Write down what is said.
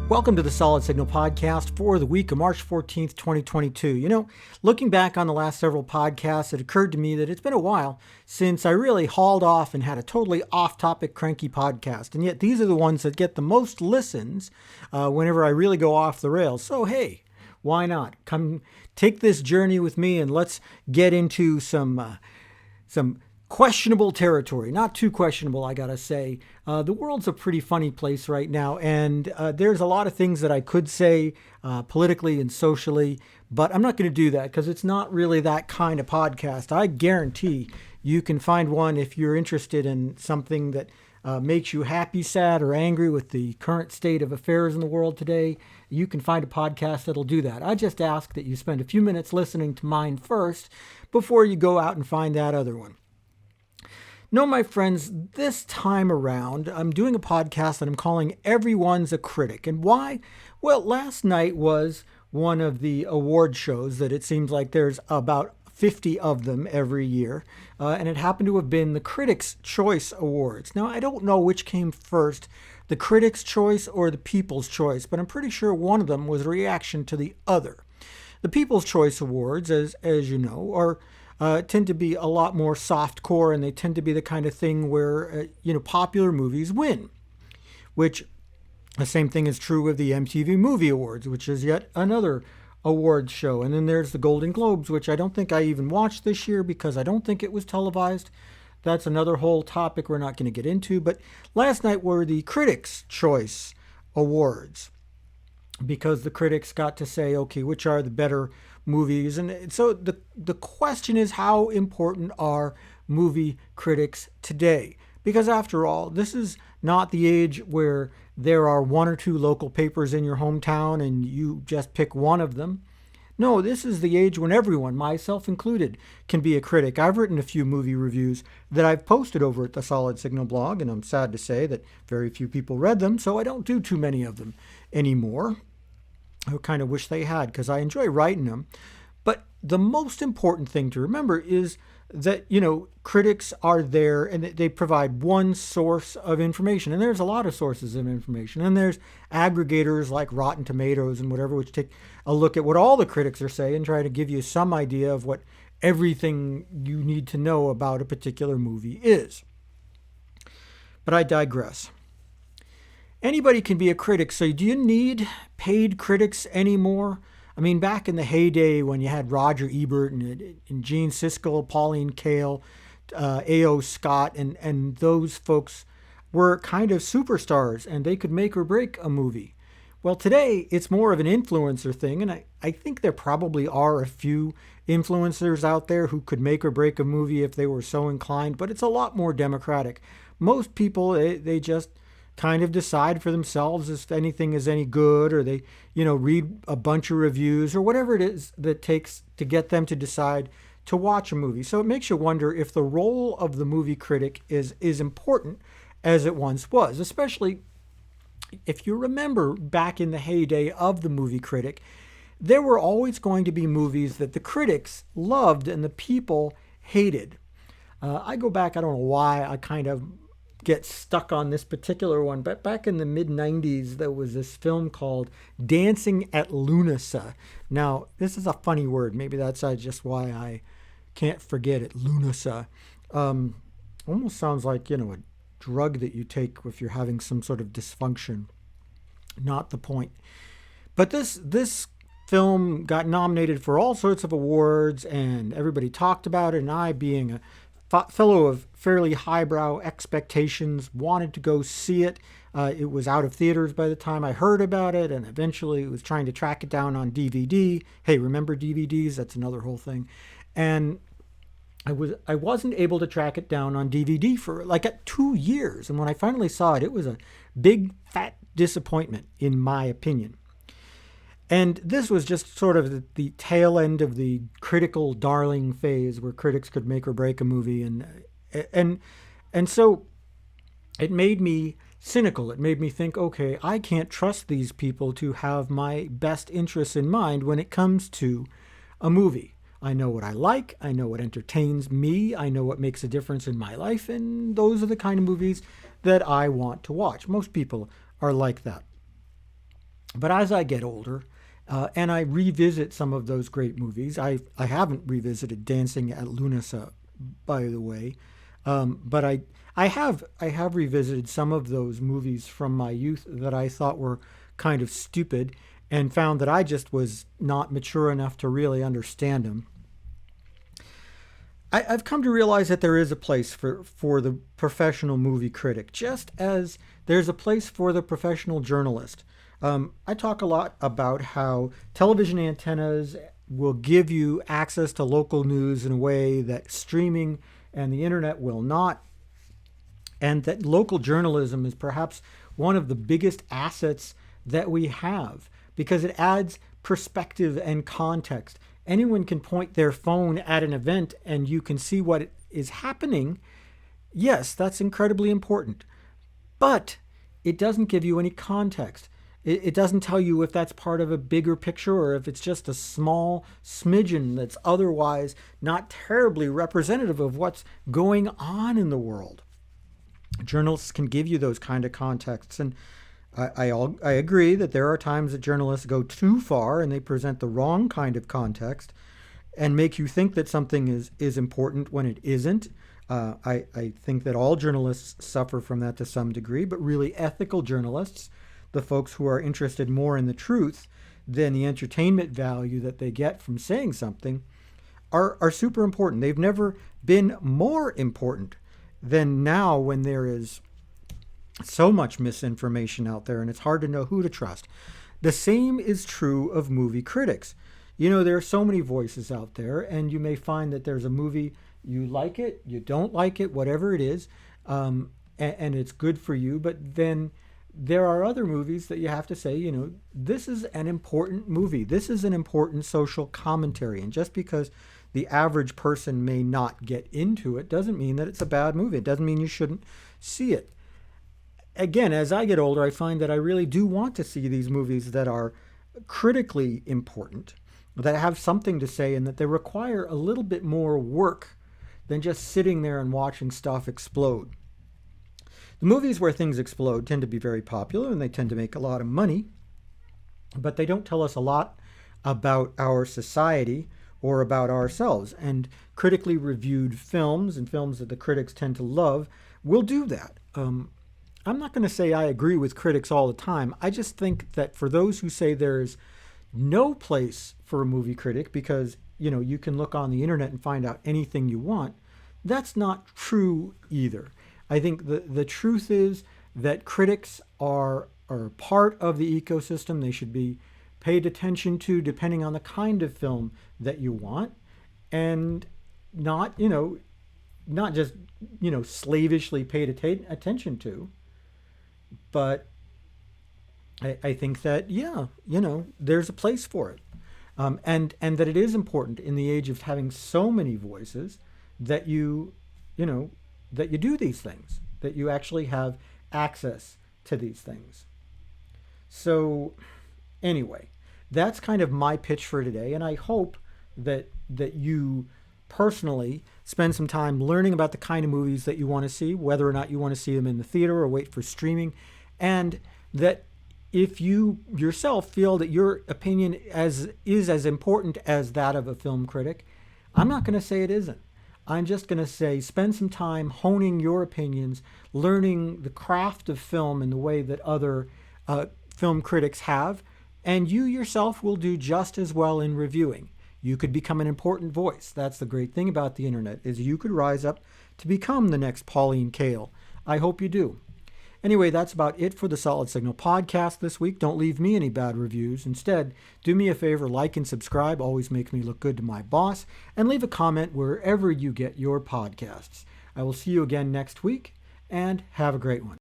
Welcome to the Solid Signal podcast for the week of March 14th, 2022. Looking back on the last several podcasts, it occurred to me that it's been a while since I really hauled off and had a totally off-topic cranky podcast. And yet these are the ones that get the most listens whenever I really go off the rails. So hey, why not? Come take this journey with me and let's get into some questionable territory. Not too questionable, I gotta say. The world's a pretty funny place right now, and there's a lot of things that I could say politically and socially, but I'm not going to do that because it's not really that kind of podcast. I guarantee you can find one if you're interested in something that makes you happy, sad, or angry with the current state of affairs in the world today. You can find a podcast that'll do that. I just ask that you spend a few minutes listening to mine first before you go out and find that other one. No, my friends, this time around, I'm doing a podcast that I'm calling Everyone's a Critic. And why? Well, last night was one of the award shows that it seems like there's about 50 of them every year. And it happened to have been the Critics' Choice Awards. Now, I don't know which came first, the Critics' Choice or the People's Choice, but I'm pretty sure one of them was a reaction to the other. The People's Choice Awards, as you know, are tend to be a lot more softcore, and they tend to be the kind of thing where popular movies win, which the same thing is true of the MTV Movie Awards, which is yet another awards show. And then there's the Golden Globes, which I don't think I even watched this year because I don't think it was televised. That's another whole topic we're not going to get into. But last night were the Critics' Choice Awards, because the critics got to say, okay, which are the better movies. And so the question is, how important are movie critics today? Because after all, this is not the age where there are one or two local papers in your hometown and you just pick one of them. No, this is the age when everyone, myself included, can be a critic. I've written a few movie reviews that I've posted over at the Solid Signal blog, and I'm sad to say that very few people read them, so I don't do too many of them anymore. I kind of wish they had, because I enjoy writing them. But the most important thing to remember is that, critics are there and they provide one source of information. And there's a lot of sources of information. And there's aggregators like Rotten Tomatoes and whatever, which take a look at what all the critics are saying and try to give you some idea of what everything you need to know about a particular movie is. But I digress. Anybody can be a critic, so do you need paid critics anymore? I mean, back in the heyday when you had Roger Ebert and Gene Siskel, Pauline Kael, A.O. Scott, and those folks were kind of superstars, and they could make or break a movie. Well, today, it's more of an influencer thing, and I think there probably are a few influencers out there who could make or break a movie if they were so inclined, but it's a lot more democratic. Most people, they just kind of decide for themselves if anything is any good, or they, read a bunch of reviews or whatever it is that takes to get them to decide to watch a movie. So it makes you wonder if the role of the movie critic is important as it once was, especially if you remember back in the heyday of the movie critic, there were always going to be movies that the critics loved and the people hated. I go back, I don't know why I kind of get stuck on this particular one, but back in the mid-90s, there was this film called Dancing at Lunasa. Now, this is a funny word. Maybe that's just why I can't forget it. Lunasa. Almost sounds like, a drug that you take if you're having some sort of dysfunction. Not the point. But this film got nominated for all sorts of awards, and everybody talked about it, and I, being a fellow of fairly highbrow expectations, wanted to go see it. It was out of theaters by the time I heard about it, and eventually was trying to track it down on DVD. Hey, remember DVDs? That's another whole thing. And I wasn't able to track it down on DVD for like 2 years. And when I finally saw it, it was a big fat disappointment, in my opinion. And this was just sort of the tail end of the critical darling phase where critics could make or break a movie. And so it made me cynical. It made me think, okay, I can't trust these people to have my best interests in mind when it comes to a movie. I know what I like. I know what entertains me. I know what makes a difference in my life. And those are the kind of movies that I want to watch. Most people are like that. But as I get older, and I revisit some of those great movies, I haven't revisited Dancing at Lunasa, by the way, but I have revisited some of those movies from my youth that I thought were kind of stupid, and found that I just was not mature enough to really understand them. I've come to realize that there is a place for the professional movie critic, just as there's a place for the professional journalist. I talk a lot about how television antennas will give you access to local news in a way that streaming and the internet will not, and that local journalism is perhaps one of the biggest assets that we have because it adds perspective and context. Anyone can point their phone at an event and you can see what is happening. Yes, that's incredibly important. But it doesn't give you any context. It doesn't tell you if that's part of a bigger picture or if it's just a small smidgen that's otherwise not terribly representative of what's going on in the world. Journalists can give you those kind of contexts, and I agree that there are times that journalists go too far and they present the wrong kind of context and make you think that something is important when it isn't. I think that all journalists suffer from that to some degree, but really ethical journalists, the folks who are interested more in the truth than the entertainment value that they get from saying something, are super important. They've never been more important than now when there is so much misinformation out there and it's hard to know who to trust. The same is true of movie critics. You know, there are so many voices out there, and you may find that there's a movie, you like it, you don't like it, whatever it is, and it's good for you. But then there are other movies that you have to say, you know, this is an important movie. This is an important social commentary. And just because the average person may not get into it doesn't mean that it's a bad movie. It doesn't mean you shouldn't see it. Again, as I get older, I find that I really do want to see these movies that are critically important, that have something to say, and that they require a little bit more work than just sitting there and watching stuff explode. The movies where things explode tend to be very popular and they tend to make a lot of money, but they don't tell us a lot about our society or about ourselves. And critically reviewed films and films that the critics tend to love will do that. I'm not going to say I agree with critics all the time. I just think that for those who say there's no place for a movie critic because, you know, you can look on the internet and find out anything you want, that's not true either. I think the truth is that critics are part of the ecosystem. They should be paid attention to depending on the kind of film that you want, and not just, slavishly paid attention to. But I think that, there's a place for it. And that it is important in the age of having so many voices that that you do these things, that you actually have access to these things. So anyway, that's kind of my pitch for today. And I hope that you personally spend some time learning about the kind of movies that you want to see, whether or not you want to see them in the theater or wait for streaming. And that if you yourself feel that your opinion is as important as that of a film critic, I'm not going to say it isn't. I'm just going to say spend some time honing your opinions, learning the craft of film in the way that other film critics have, and you yourself will do just as well in reviewing. You could become an important voice. That's the great thing about the internet, is you could rise up to become the next Pauline Kael. I hope you do. Anyway, that's about it for the Solid Signal podcast this week. Don't leave me any bad reviews. Instead, do me a favor, like and subscribe. Always makes me look good to my boss. And leave a comment wherever you get your podcasts. I will see you again next week, and have a great one.